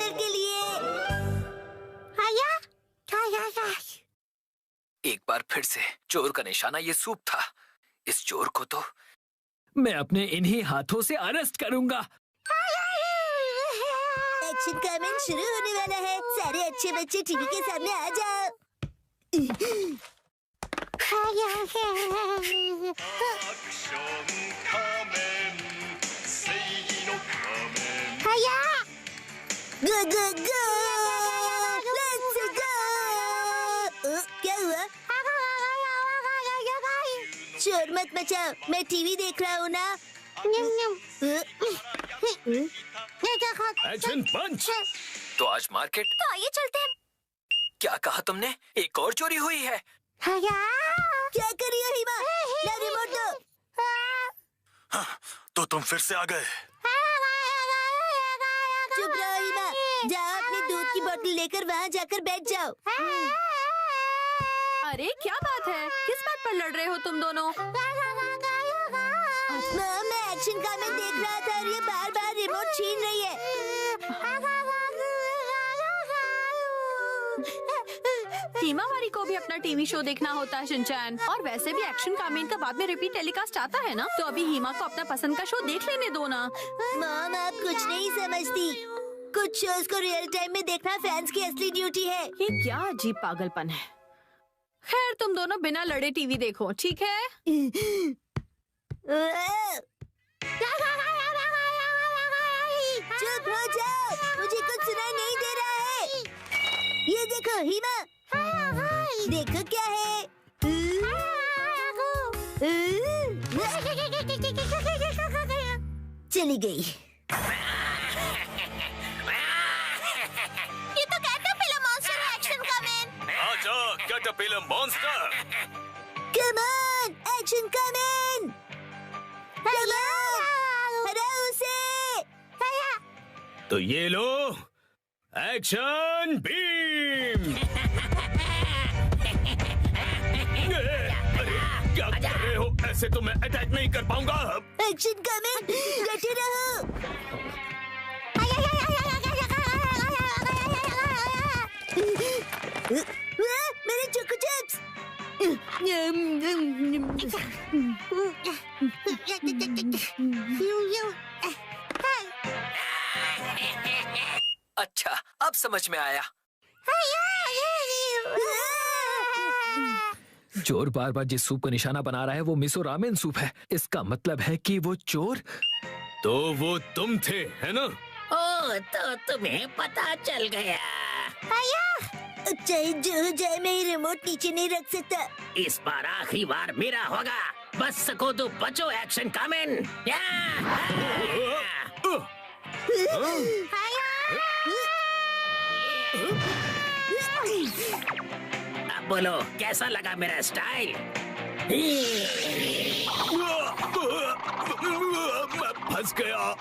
Dinner के लिए। एक बार फिर से चोर का निशाना ये सूप था। इस चोर को तो मैं अपने इन्हीं हाथों से अरेस्ट करूंगा। एक्शन कमेंट शुरू होने वाला है। सारे अच्छे बच्चे टीवी के सामने आ जाओ। गो गो गो, लेट्स गो। क्या हुआ? शोर मत मचाओ, मैं टीवी देख रहा हूँ ना। एक्शन पंच। तो आज मार्केट, तो आइए चलते हैं। क्या कहा तुमने? एक और चोरी हुई है। क्या कर रही हो हिमा? ला रिमोट दो। तो तुम फिर से आ गए। चुप रहो हिमा, जाओ अपने दूध की बोतल लेकर वहाँ जाकर बैठ जाओ। अरे क्या बात है? किस बात पर लड़ रहे हो तुम दोनों? मैं एक्शन कमेंट देख रहा था और ये बार बार रिमोट छीन रही है। हिमावारी को भी अपना टीवी शो देखना होता है शिनचैन, और वैसे भी एक्शन कामेंट का बाद में रिपीट टेलीकास्ट आता है ना, तो अभी हिमा को अपना पसंद का शो देख लेने दो ना। मॉम आप कुछ नहीं समझती। कुछ शोज को रियल टाइम में देखना फैंस की असली ड्यूटी है। ये क्या अजीब पागलपन है। खैर तुम दोनों बिना लड़े टीवी देखो, ठीक है? चुप हो जाओ, मुझे कुछ सुनाई नहीं दे रहा है। ये देखो हिमा, देखो क्या है। चली गई। ये तो कैटरपिलर मॉन्स्टर है एक्शन कमेंट। आजा caterpillar monster. Come on action comment, come on, हराओ उसे। तो ये लो एक्शन बीम। अरे क्या कर रहे हो? ऐसे तो मैं अटैक नहीं कर पाऊंगा। एक्शन कमेंट, डटे रहो। मेरे चोको चिप्स। अच्छा, अब समझ में आया। चोर बार बार जिस सूप को निशाना बना रहा है वो मिसो रामेन सूप है। इसका मतलब है कि वो चोर तो वो तुम थे, है ना? ओ, तो तुम्हें पता चल गया। चाहे जो हो जाए, मैं ये रिमोट नीचे नहीं रख सकता। इस बार आखिरी बार मेरा होगा। बच सको तो बचो एक्शन कमेंट। अब बोलो कैसा लगा मेरा स्टाइल? मैं फंस गया।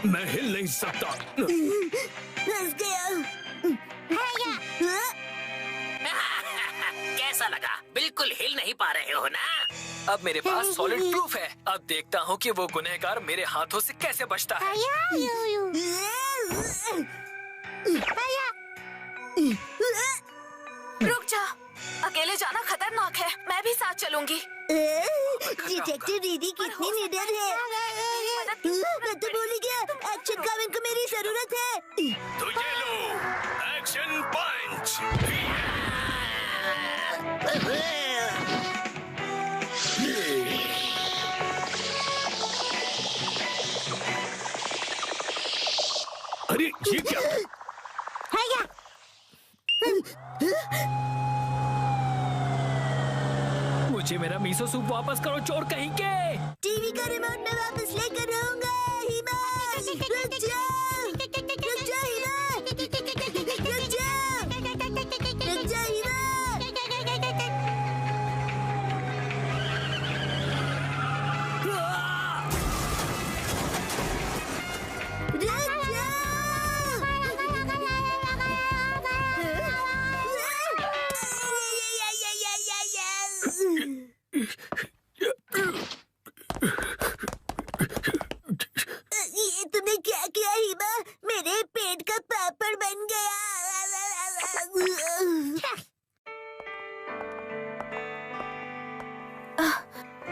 मैं हिल नहीं सकता। फंस गया। कैसा लगा? बिल्कुल हिल नहीं पा रहे हो ना? अब मेरे पास सॉलिड प्रूफ है। अब देखता हूँ कि वो गुनहगार मेरे हाथों से कैसे बचता है। रुक जा, अकेले जाना खतरनाक है। मैं भी साथ चलूंगी। डिटेक्टिव दीदी कितनी निडर है। मैं तो भूल ही गया, एक्शन कमेंट को मेरी जरूरत है। तो ये लो एक्शन पंच। अरे ये क्या? मुझे मेरा मिसो सूप वापस करो, चोर कहीं के। टीवी का रिमोट मैं वापस लेकर आऊंगा। हिमा, रुक जाओ, रुक जाओ हिमा, रुक जाओ, रुक जाओ हिमा।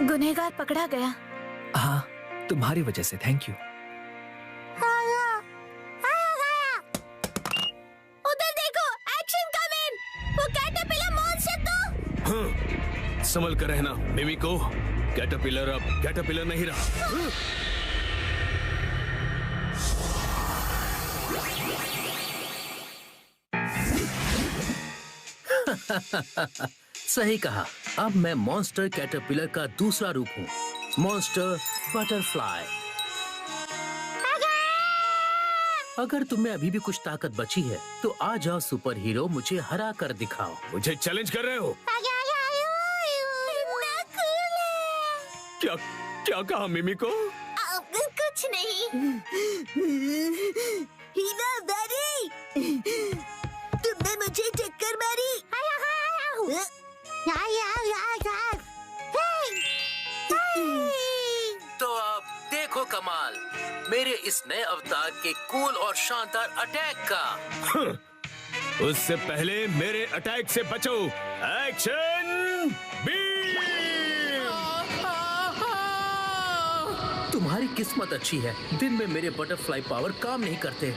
गुनहगार पकड़ा गया। हाँ, तुम्हारी वजह से। Thank you. उधर देखो, एक्शन कमेन। वो कैटरपिलर मॉन्स्टर तो। हाँ, संभल कर रहना मिमिको। कैटरपिलर अब कैटरपिलर नहीं रहा। सही कहा। अब मैं मॉन्स्टर कैटरपिलर का दूसरा रूप हूँ, मॉन्स्टर बटरफ्लाई। अगर तुम्हें अभी भी कुछ ताकत बची है तो आ जाओ सुपर हीरो, मुझे हरा कर दिखाओ। मुझे चैलेंज कर रहे हो? क्या क्या कहा मिमिको? कुछ नहीं। हीना बैरी, तुमने मुझे टक्कर मारी। तो अब देखो कमाल मेरे इस नए अवतार के कूल और शानदार अटैक का। उससे पहले मेरे अटैक से बचो। Action beam! तुम्हारी किस्मत अच्छी है, दिन में मेरे बटरफ्लाई पावर काम नहीं करते।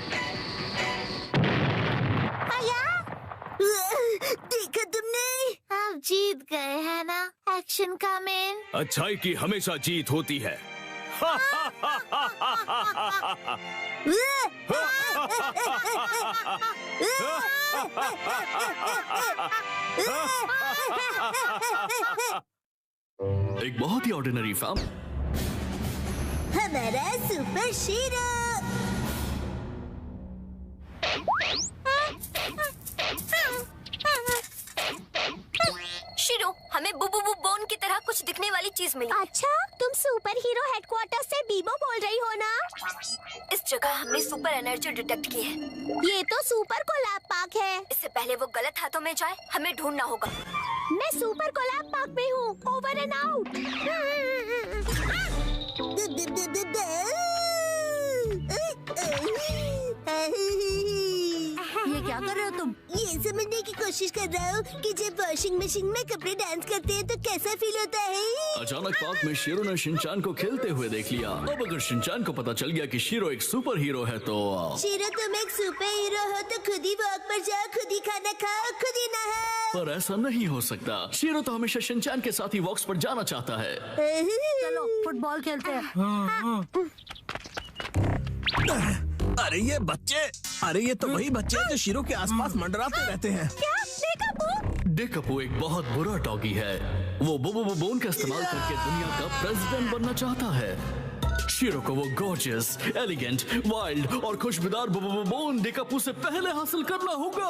देखा तुमने? आप जीत गए हैं ना एक्शन कमेन। अच्छाई की हमेशा जीत होती है। एक बहुत ही ऑर्डिनरी फार्म। हमारा सुपर हीरो। शिरो, हमें बुबू बोन की तरह कुछ दिखने वाली चीज मिली। अच्छा, तुम सुपर हीरो हेडक्वार्टर से बीबो बोल रही हो ना? इस जगह हमने सुपर एनर्जी डिटेक्ट की है। ये तो सुपर कोलैब पार्क है। इससे पहले वो गलत हाथों में जाए, हमें ढूंढना होगा। मैं सुपर कोलैब पार्क में हूँ। Over and out. ये क्या कर रहे हो तुम? ये समझने की कोशिश कर रहा हूँ कि जब वॉशिंग मशीन में कपड़े डांस करते हैं तो कैसा फील होता है। अचानक पार्क में शीरो ने शिनचान को खेलते हुए देख लिया। अब अगर शिनचान को पता चल गया कि शीरो एक सुपर हीरो है तो शीरो, तुम एक सुपर हीरो हो तो खुद ही वॉक पर जाओ, खुद ही खाना खाओ, खुद ही नहाओ। पर ऐसा नहीं हो सकता। शीरो तो हमेशा शिनचान के साथ ही वॉक्स पर जाना चाहता है। चलो फुटबॉल खेलते हैं। अरे ये बच्चे, अरे ये तो वही बच्चे हैं जो शीरो के आसपास मंडराते रहते हैं। क्या? डेकापू एक बहुत बुरा डॉगी है। वो बुबू बोन का इस्तेमाल करके दुनिया का प्रेसिडेंट बनना चाहता है। शीरो को वो गॉर्जियस, एलिगेंट, वाइल्ड और खुशबूदार बुबू बोन डेकापू से पहले हासिल करना होगा।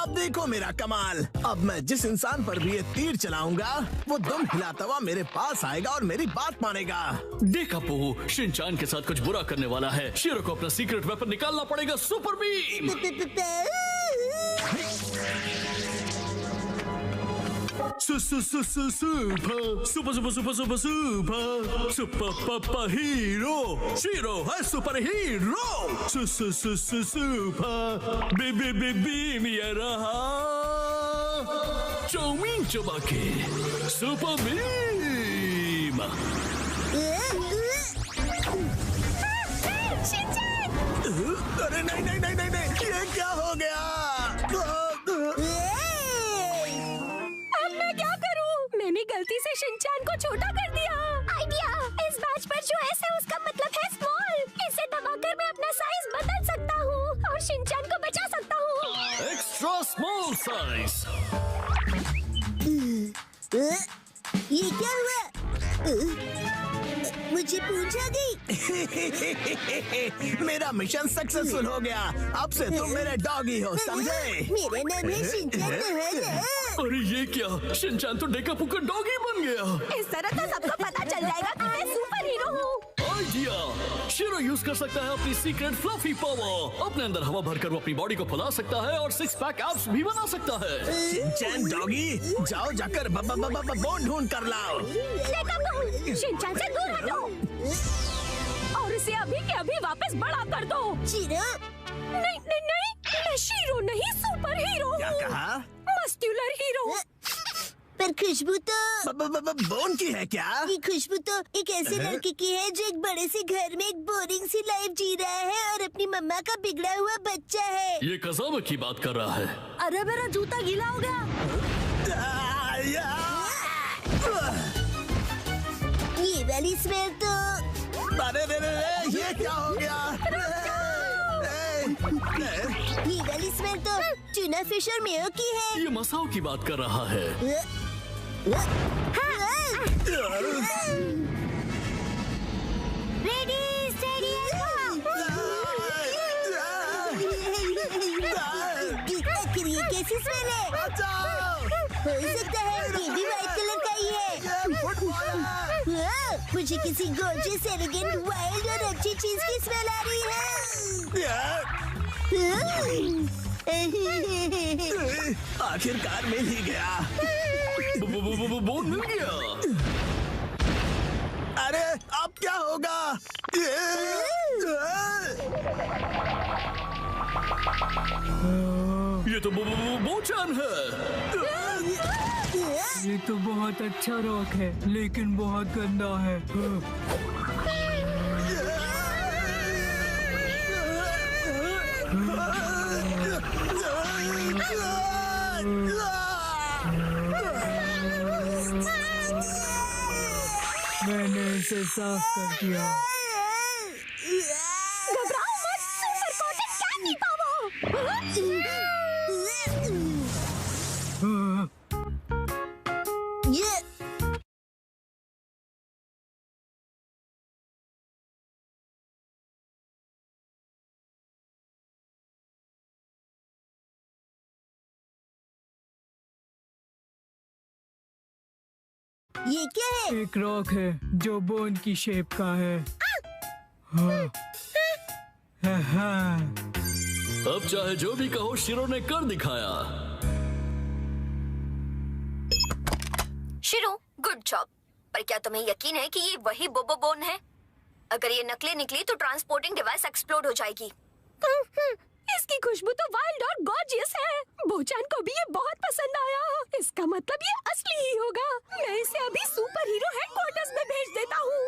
अब देखो मेरा कमाल। अब मैं जिस इंसान पर भी ये तीर चलाऊंगा वो दुम हिलाता हुआ मेरे पास आएगा और मेरी बात मानेगा। डेकापू शिनचान के साथ कुछ बुरा करने वाला है। शीरो को अपना सीक्रेट वेपन निकालना पड़ेगा, super beam. Super hero shero है, सुपर हीरो। सुपर बीम ये रहा चाउमीन चबा के सुपर बीम। अरे नहीं नहीं नहीं नहीं नहीं, ये क्या हो गया? अब मैं क्या करूं? मैंने गलती से शिनचान को छोटा कर दिया। आइडिया, इस बैच पर जो एस है उसका मतलब है स्मॉल। इसे दबाकर मैं अपना साइज बदल सकता हूँ और शिनचान को बचा सकता हूँ। Extra small size. ये क्या हुआ? मुझे पूछा गई। मेरा मिशन सक्सेसफुल हो गया। अब से तुम मेरे डॉगी हो, समझे? मेरा नाम है शिनचान। अरे ये क्या, शिनचान तो डेकापू का डॉगी बन गया। इस तरह तो सबको पता चल जाएगा कि मैं सुपर हीरो हूँ। आइडिया, शीरो यूज कर सकता है अपनी सीक्रेट फ्लफी पावर। अपने अंदर हवा भरकर वो अपनी बॉडी को फुला सकता है और 6 पैक एब्स भी बना सकता है। शिनचैन डॉगी, जाओ जाकर बोन ढूंढ कर लाओ। शिनचान से दूर हटो और इसे अभी के अभी वापस बड़ा कर दो। शीरो। नहीं नहीं नहीं, मैं शीरो नहीं सुपर हीरो क्या हूँ। कहा? Muscular hero. पर खुशबू तो बोन की है क्या? ये खुशबू तो एक ऐसे लड़के की है जो एक बड़े से घर में एक बोरिंग सी लाइफ जी रहा है और अपनी मम्मा का बिगड़ा हुआ बच्चा है। ये कसावा की बात कर रहा है। अरे मेरा जूता गीला हो गया। ये वाली स्मेल तो अरे ये क्या हो गया? ये वाली स्मेल तो टूना फिश और मेयो की है। ये मसाओ की बात कर रहा है। रेडी स्टेडी आखिर ये कैसी स्मेल है? हो सकता है ये भी व्हाइट कलर का ही है। मुझे किसी गॉर्जियस एलिगेंट वाइल्ड और अच्छी चीज की स्मेल आ रही है। आखिरकार मिल ही गया। बोन मिल गया। अरे अब क्या होगा? ये तो बोचान है। ये तो बहुत अच्छा रॉक है लेकिन बहुत गंदा है। मैंने इसे साफ कर दिया। घबराओ मत, सुपर कोटेड कैंडी पावर। ये क्या है? एक रॉक है जो बोन की शेप का है। हाँ। अब चाहे जो भी कहो, शिरो ने कर दिखाया। शिरो, गुड जॉब। पर क्या तुम्हें यकीन है कि ये वही बोबो बोन है? अगर ये नकली निकली तो ट्रांसपोर्टिंग डिवाइस एक्सप्लोड हो जाएगी। इसकी खुशबू तो वाइल्ड और गॉर्जियस है। बोचान को भी ये बहुत पसंद आया। इसका मतलब ये असली ही होगा। मैं इसे अभी सुपर हीरो हेडक्वार्टर्स में भेज देता हूँ।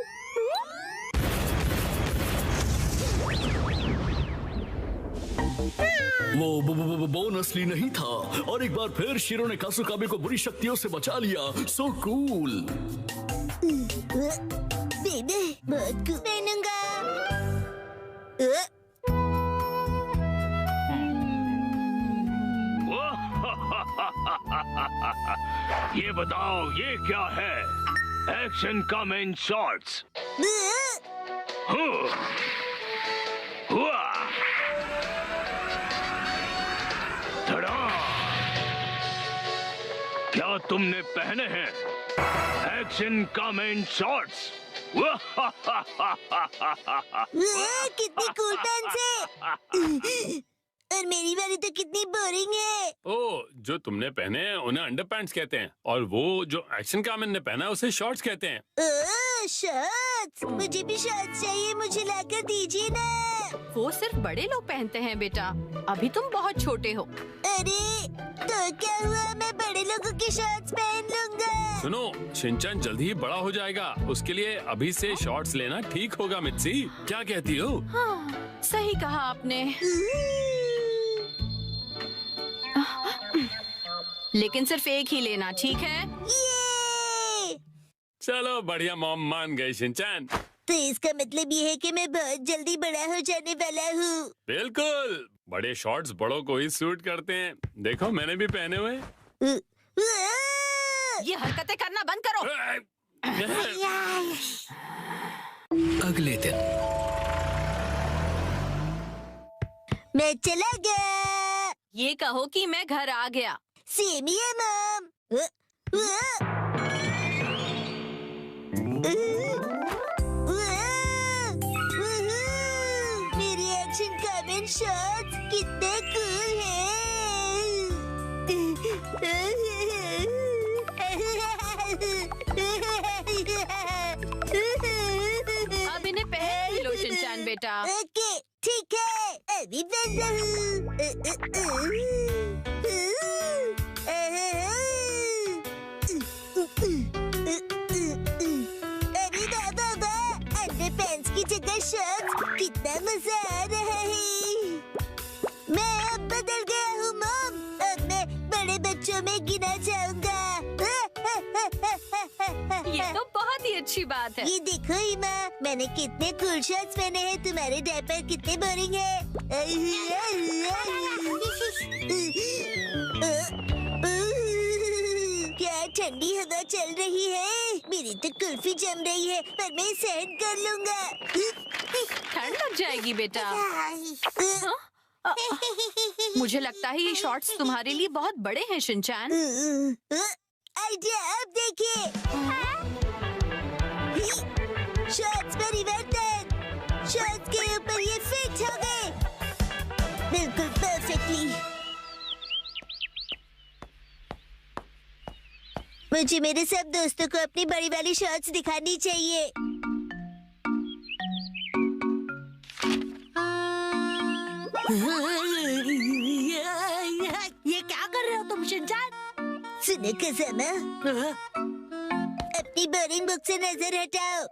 वो बोन असली नहीं था और एक बार फिर शिरो ने कासुकाबे को बुरी शक्तियों से बचा लिया। So cool. बेबे बहुत कुछ पहनूंगा। ये बताओ ये क्या है? Action comment shots. क्या तुमने पहने हैं एक्शन कमेंट शॉट्स? कितनी कूल पैंट्स है। और मेरी वाली तो कितनी बोरिंग है। ओ, जो तुमने पहने हैं उन्हें अंडरपैंट्स कहते हैं और वो जो एक्शन कामन ने पहना है उसे शॉर्ट्स कहते हैं। ओह, शॉर्ट्स। मुझे भी शॉर्ट्स चाहिए, मुझे लाकर दीजिए ना। वो सिर्फ बड़े लोग पहनते हैं बेटा, अभी तुम बहुत छोटे हो। अरे तो क्या हुआ, मैं बड़े लोगों की शॉर्ट्स पहन लूंगा। सुनो, शिनचैन जल्दी ही बड़ा हो जाएगा, उसके लिए अभी से शॉर्ट्स लेना ठीक होगा। मित्सी, क्या कहती हो? हाँ, सही कहा आपने। लेकिन सिर्फ एक ही लेना, ठीक है? ये चलो बढ़िया, मॉम मान गई शिनचैन। तो इसका मतलब ये है कि मैं बहुत जल्दी बड़ा हो जाने वाला हूँ। बिल्कुल, बड़े शॉर्ट्स बड़ों को ही सूट करते हैं। देखो मैंने भी पहने हुए। ये हरकतें करना बंद करो। अगले दिन मैं चला गया। ये कहो कि मैं घर आ गया। सेम ही है मॉम। मेरी एक्शन कमेंट शॉट्स कितने कूल अब इन्हें पहन लो शिनचैन बेटा। ओके ठीक है, अभी पहनता हूँ। ये तो बहुत ही अच्छी बात है। ये देखो हिमा, मैंने कितने कूल शर्ट्स पहने हैं। तुम्हारे डायपर कितने बोरिंग है। क्या ठंडी हवा चल रही है। मेरी तो कुल्फी जम रही है, पर मैं सहन कर लूंगा। ठंड लग जाएगी बेटा। मुझे लगता है ये शॉर्ट्स तुम्हारे लिए बहुत बड़े हैं शिनचैन। आइडिया, अब देखिए। शॉर्ट्स परिवर्तन। शॉर्ट्स के ऊपर ये फिट हो गए बिल्कुल परफेक्टली। मुझे मेरे सब दोस्तों को अपनी बड़ी वाली शॉर्ट्स दिखानी चाहिए। ये क्या कर रहे हो तुम शिनचैन? सुनो कज़ामा, अपनी बोरिंग बुक से नजर हटाओ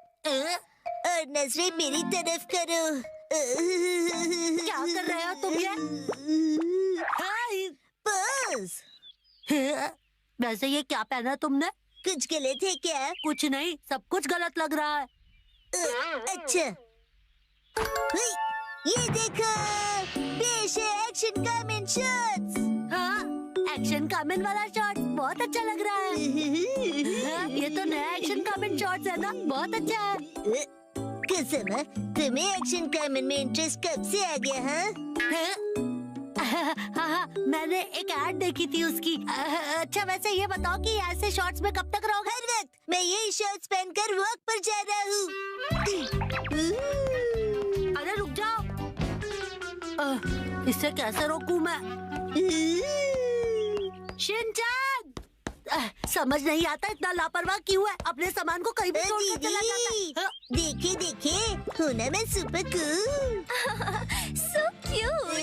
और नजरें मेरी तरफ करो। क्या कर रहे हो तुम ये? बस। वैसे ये क्या पहना तुमने? कुछ गलत है क्या? कुछ नहीं, सब कुछ गलत लग रहा है। अच्छा, ये देखो, पेश है एक्शन कमेंट शॉट्स। हाँ, एक्शन कमेंट वाला शॉट बहुत अच्छा लग रहा है। हाँ, ये तो नया एक्शन कमेंट शॉट्स है ना, बहुत अच्छा है। कज़ामा, तुम्हें एक्शन कमेंट में इंटरेस्ट कब से आ गया? हाँ, मैंने एक ऐड देखी थी उसकी। अच्छा, वैसे ये बताओ कि ऐसे शॉर्ट्स में कब तक रहोगे? हर वक्त। मैं यही शॉर्ट्स पहनकर वॉक पर जा रहा हूँ। अरे रुक जाओ, इससे कैसे रोकूं मैं? शिनचैन, समझ नहीं आता इतना लापरवाह क्यों है। अपने सामान को कहीं भी छोड़कर चला जाता है। देखिए देखिए, हूँ ना मैं सुपर कूल। So cute.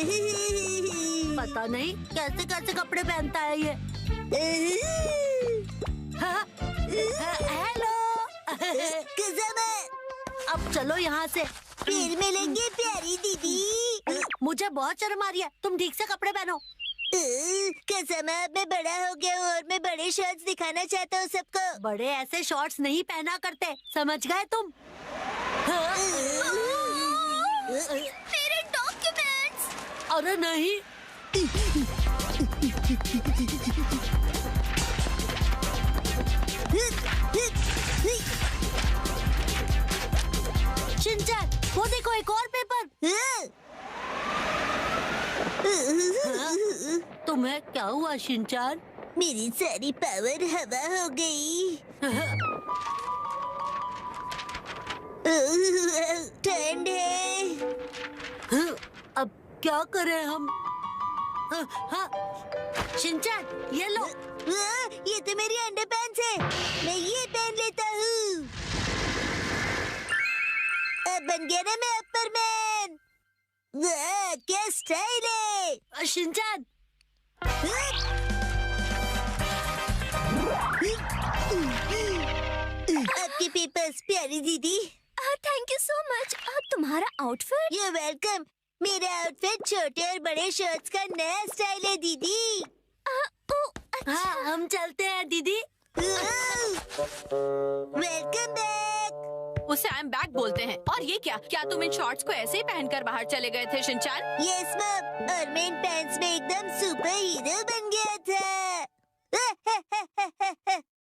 पता नहीं कैसे कैसे कपड़े पहनता है ये। हाँ, हेलो कज़ामा, अब चलो यहाँ से। फिर मिलेंगे प्यारी दीदी। मुझे बहुत शर्म आ रही है, तुम ठीक से कपड़े पहनो। कज़ामा, मैं बड़ा हो गया हूँ और मैं बड़े शॉर्ट्स दिखाना चाहता हूँ सबको। बड़े ऐसे शॉर्ट्स नहीं पहना करते, समझ गए तुम? मेरे डॉक्यूमेंट्स। अरे नहीं, शिनचैन, वो देखो एक और पेपर। तुम्हें क्या हुआ शिनचैन? मेरी सारी पावर हवा हो गई। ठंड है। अब क्या करें हम? हाँ, शिनचैन, ये लो। ये तो मेरी अंडरपैंट्स है। मैं ये पहन लेता हूँ। अब बन गया ना मैं अपर-मैन। वाह, क्या स्टाइल है। शिनचैन, आपके पेपर्स प्यारी दीदी। Thank you so much. तुम्हारा आउटफिट? You welcome. मेरा आउटफिट छोटे और बड़े शर्ट्स का नया स्टाइल है दीदी। हाँ, हम चलते हैं दीदी। Welcome back. उसे आई एम बैक बोलते हैं। और ये क्या तुम इन शॉर्ट्स को ऐसे ही पहनकर बाहर चले गए थे शिनचैन? यस मैम, और मैं इन पैंट्स में एकदम सुपर हीरो बन गया था।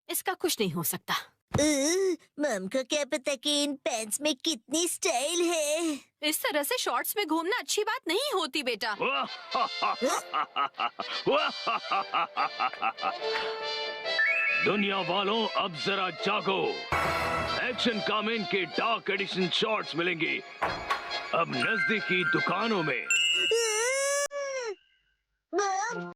इसका कुछ नहीं हो सकता। मम को क्या पता कि इन पैंट्स में कितनी स्टाइल है। इस तरह से शॉर्ट्स में घूमना अच्छी बात नहीं होती बेटा। दुनिया वालों, अब जरा जागो। एक्शन कमेंट के डार्क एडिशन शॉर्ट्स मिलेंगे अब नजदीकी दुकानों में। मम,